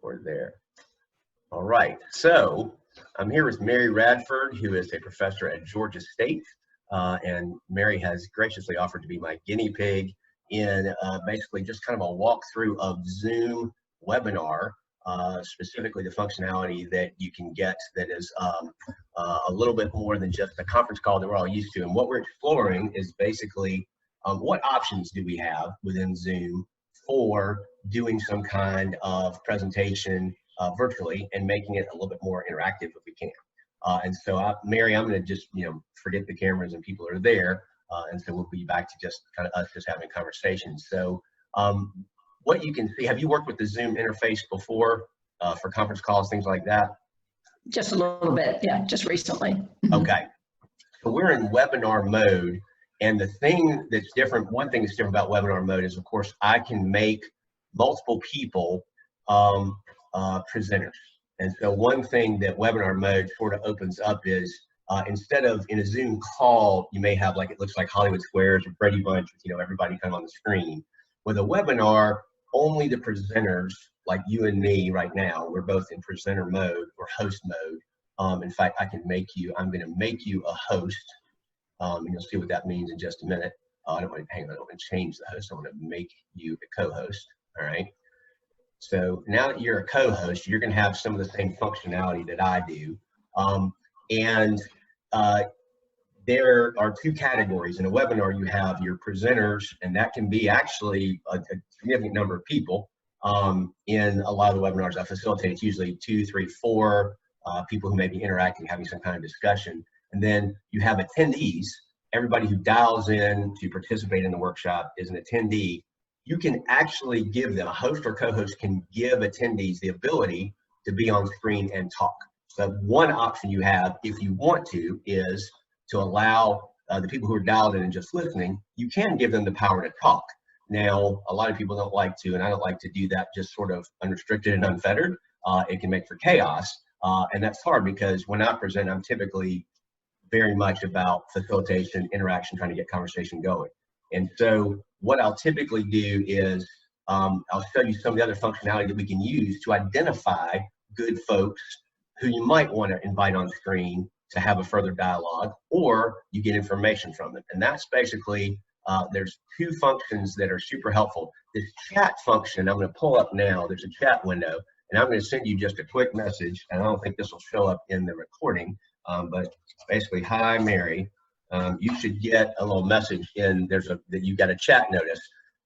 We're there. All right. So I'm here with Mary Radford, who is a professor at Georgia State. And Mary has graciously offered to be my guinea pig in basically just kind of a walkthrough of Zoom webinar, specifically the functionality that you can get that is a little bit more than just a conference call that we're all used to. And what we're exploring is basically what options do we have within Zoom for doing some kind of presentation virtually and making it a little bit more interactive if we can. And so, Mary, I'm going to just, forget the cameras and people are there. And so we'll be back to just kind of us just having conversations. So what you can see, have you worked with the Zoom interface before for conference calls, things like that? Just a little bit, yeah, just recently. Okay. So we're in webinar mode. And the thing that's different, one thing that's different about webinar mode is, of course, I can make multiple people presenters. And so one thing that webinar mode sort of opens up is instead of in a Zoom call, you may have like, it looks like Hollywood Squares or Brady Bunch, with, everybody kind of on the screen. With a webinar, only the presenters like you and me right now, we're both in presenter mode or host mode. In fact, I'm going to make you a host. And you'll see what that means in just a minute. I don't want to change the host. I want to make you a co-host. All right. So now that you're a co-host, you're going to have some of the same functionality that I do. There are two categories. In a webinar, you have your presenters, and that can be actually a significant number of people. In a lot of the webinars I facilitate, it's usually 2, 3, 4 people who may be interacting, having some kind of discussion. And then you have attendees. Everybody who dials in to participate in the workshop is an attendee. You can actually give them, a host or co-host can give attendees the ability to be on screen and talk. So one option you have, if you want to, is to allow the people who are dialed in and just listening, you can give them the power to talk. Now, a lot of people don't like to, and I don't like to do that just sort of unrestricted and unfettered. It can make for chaos. And that's hard because when I present, I'm typically very much about facilitation, interaction, trying to get conversation going. And so what I'll typically do is I'll show you some of the other functionality that we can use to identify good folks who you might want to invite on screen to have a further dialogue, or you get information from them. And that's basically, there's two functions that are super helpful. This chat function, I'm going to pull up now, there's a chat window, and I'm going to send you just a quick message, and I don't think this will show up in the recording, but basically, hi, Mary. You should get a little message in, that you got a chat notice.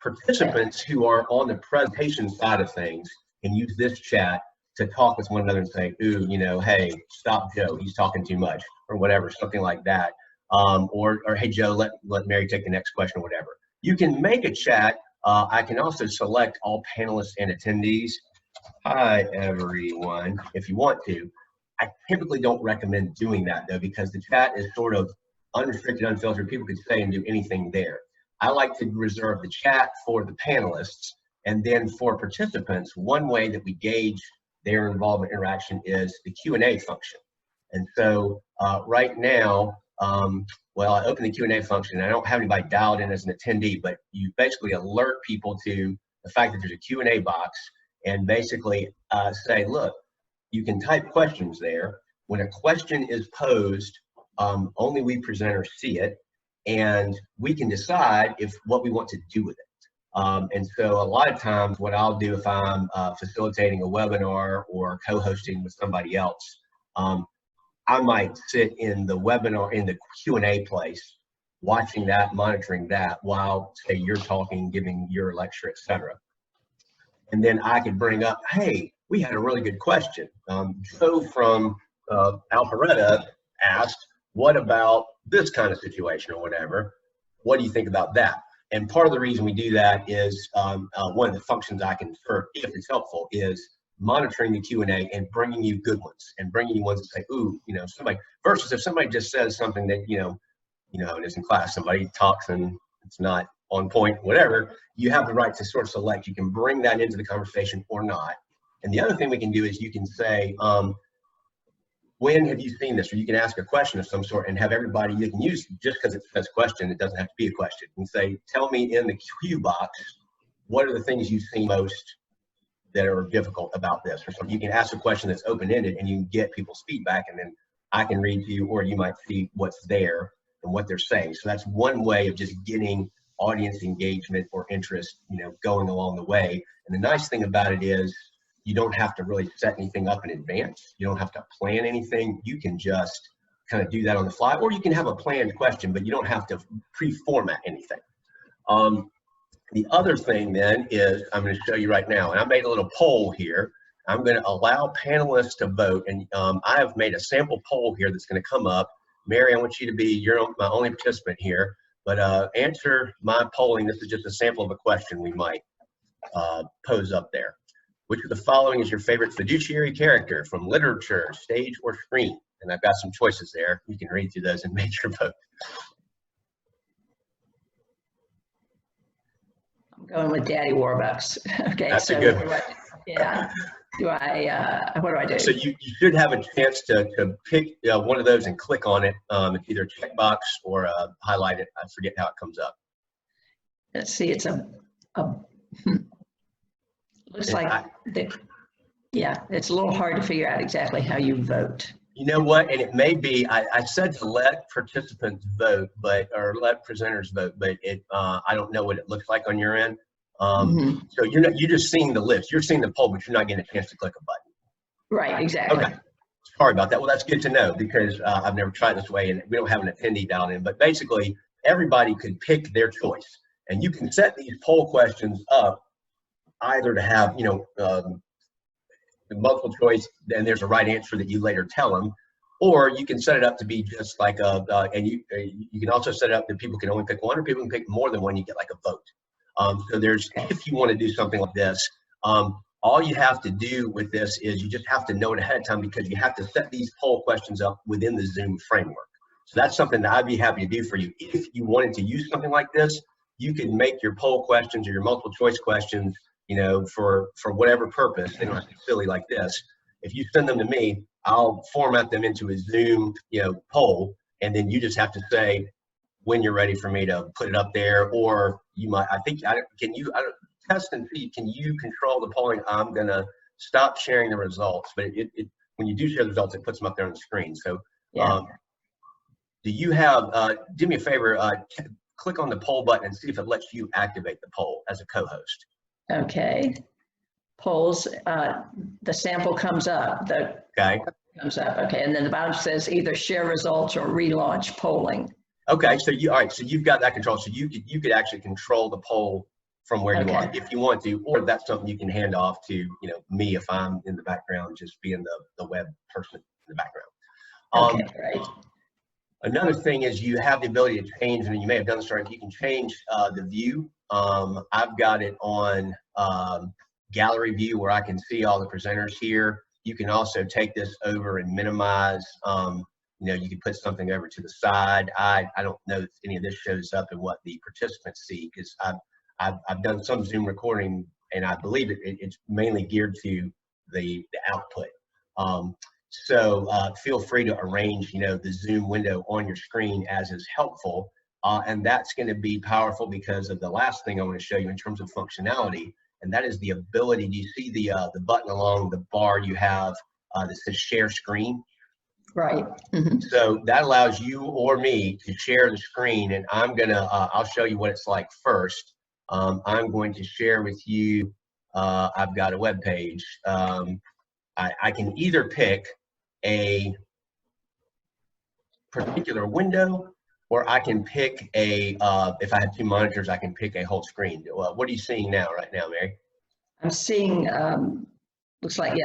Participants who are on the presentation side of things can use this chat to talk with one another and say, ooh, hey, stop Joe, he's talking too much, or whatever, something like that. Or hey, Joe, let Mary take the next question or whatever. You can make a chat. I can also select all panelists and attendees. Hi, everyone, if you want to. I typically don't recommend doing that, though, because the chat is sort of unrestricted, unfiltered. People can say and do anything there. I like to reserve the chat for the panelists, and then for participants, one way that we gauge their involvement interaction is the Q&A function. And so right now, well, I open the Q&A function. I don't have anybody dialed in as an attendee, but you basically alert people to the fact that there's a Q&A box, and basically say, look, you can type questions there. When a question is posed, only we presenters see it, and we can decide what we want to do with it. And so a lot of times what I'll do if I'm facilitating a webinar or co-hosting with somebody else, I might sit in the webinar, in the Q&A place, watching that, monitoring that while, say, you're talking, giving your lecture, etc. And then I could bring up, hey, we had a really good question. Joe from Alpharetta asked, what about this kind of situation or whatever? What do you think about that? And part of the reason we do that is one of the functions I can, if it's helpful, is monitoring the Q&A and bringing you good ones, and bringing you ones that say, ooh, somebody, versus if somebody just says something that, it is in class, somebody talks and it's not on point, whatever, you have the right to sort of select. You can bring that into the conversation or not. And the other thing we can do is you can say, when have you seen this? Or you can ask a question of some sort and have everybody, you can use, just because it says question, it doesn't have to be a question. You can say, tell me in the Q box, what are the things you've seen most that are difficult about this or something. You can ask a question that's open-ended and you can get people's feedback, and then I can read to you, or you might see what's there and what they're saying. So that's one way of just getting audience engagement or interest, going along the way. And the nice thing about it is you don't have to really set anything up in advance. You don't have to plan anything. You can just kind of do that on the fly, or you can have a planned question, but you don't have to pre-format anything. The other thing then is I'm going to show you right now, and I made a little poll here. I'm going to allow panelists to vote, and I have made a sample poll here that's going to come up. Mary, I want you to be, you're my only participant here, but answer my polling. This is just a sample of a question we might pose up there. Which of the following is your favorite fiduciary character from literature, stage, or screen? And I've got some choices there. You can read through those and make your vote. I'm going with Daddy Warbucks. Okay, That's so a good one. what do I do? So you should have a chance to pick one of those and click on it. It's either a checkbox or highlight it. I forget how it comes up. Let's see, it's looks like, it's a little hard to figure out exactly how you vote. You know what, and it may be, I said to let participants vote, or let presenters vote, but I don't know what it looks like on your end. So you're just seeing the list. You're seeing the poll, but you're not getting a chance to click a button. Right, exactly. Okay, sorry about that. Well, that's good to know, because I've never tried this way, and we don't have an attendee down in, but basically everybody could pick their choice, and you can set these poll questions up either to have, multiple choice, then there's a right answer that you later tell them, or you can set it up to be just like and you can also set it up that people can only pick one, or people can pick more than one. You get like a vote. So if you want to do something like this, all you have to do with this is you just have to know it ahead of time, because you have to set these poll questions up within the Zoom framework. So that's something that I'd be happy to do for you. If you wanted to use something like this, you can make your poll questions or your multiple choice questions, for whatever purpose. They don't have to be silly like this. If you send them to me, I'll format them into a Zoom, poll, and then you just have to say when you're ready for me to put it up there. Or you might, test and see, can you control the polling? I'm gonna stop sharing the results, but when you do share the results, it puts them up there on the screen. So, do you have? Do me a favor. Click on the poll button and see if it lets you activate the poll as a co-host. Okay, polls, the sample comes up. Okay. Comes up, okay, and then the bottom says either share results or relaunch polling. Okay, so all right, so you've got that control. So you could actually control the poll from where you are if you want to, or that's something you can hand off to me if I'm in the background, just being the web person in the background. Okay, right. Another thing is you have the ability to change, and you may have done this already. You can change the view. I've got it on gallery view where I can see all the presenters here. You can also take this over and minimize. You can put something over to the side. I don't know if any of this shows up in what the participants see, because I've done some Zoom recording, and I believe it's mainly geared to the output. So feel free to arrange, the Zoom window on your screen as is helpful. And that's going to be powerful because of the last thing I want to show you in terms of functionality, and that is the ability. Do you see the button along the bar you have that says share screen? Right. So that allows you or me to share the screen, and I'm gonna I'll show you what it's like first. I'm going to share with you. I've got a web page. I can either pick a particular window, or I can pick if I have two monitors, I can pick a whole screen. What are you seeing right now, Mary? I'm seeing, looks like,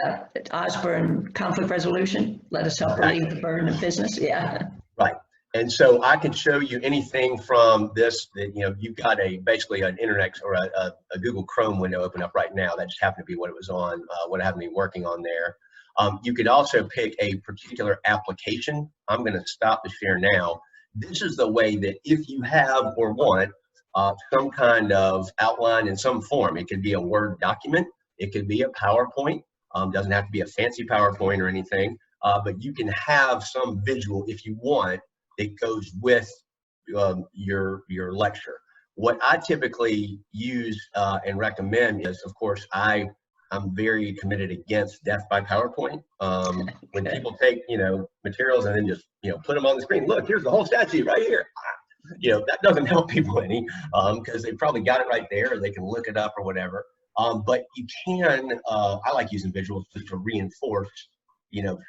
Osborn conflict resolution. Let us help relieve the burden of business. Yeah. Right. And so I can show you anything from this, that, you've got basically an internet or a Google Chrome window open up right now. That just happened to be what it was on, what I happened to be working on there. You could also pick a particular application. I'm going to stop the share now. This is the way that if you have or want some kind of outline in some form, it could be a Word document, it could be a PowerPoint, doesn't have to be a fancy PowerPoint or anything, but you can have some visual if you want that goes with your lecture. What I typically use and recommend is, of course, I I'm very committed against death by PowerPoint. When people take, materials and then just, put them on the screen, look, here's the whole statute right here. That doesn't help people any, because they probably got it right there, or they can look it up or whatever. But you can, I like using visuals just to reinforce,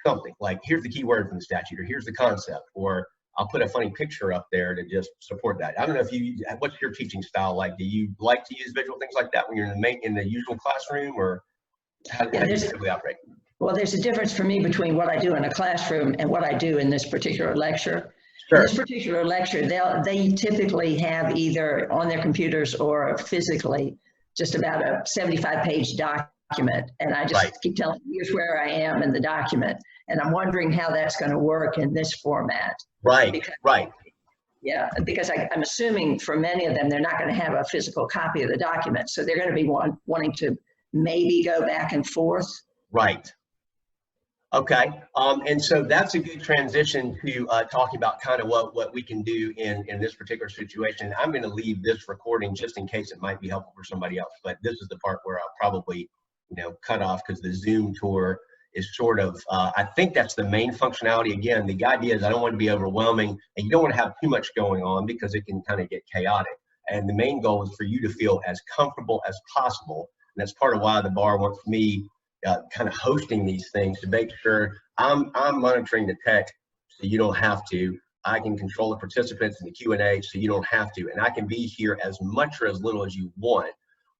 something like, here's the key word from the statute, or here's the concept, or I'll put a funny picture up there to just support that. I don't know what's your teaching style like? Do you like to use visual things like that when you're in the usual classroom, or how do you typically operate? Well, there's a difference for me between what I do in a classroom and what I do in this particular lecture. Sure. In this particular lecture, they typically have either on their computers or physically just about a 75-page document. And I just keep telling them, here's where I am in the document. And I'm wondering how that's going to work in this format. Right. Yeah, because I'm assuming for many of them, they're not going to have a physical copy of the document. So they're going to be wanting to maybe go back and forth. Right. Okay. And so that's a good transition to talking about kind of what we can do in this particular situation. I'm going to leave this recording just in case it might be helpful for somebody else. But this is the part where I'll probably, cut off, because the Zoom tour is sort of, I think that's the main functionality. Again, the idea is I don't want to be overwhelming, and you don't want to have too much going on because it can kind of get chaotic. And the main goal is for you to feel as comfortable as possible. And that's part of why the bar wants me kind of hosting these things, to make sure I'm monitoring the tech so you don't have to. I can control the participants in the Q&A so you don't have to. And I can be here as much or as little as you want.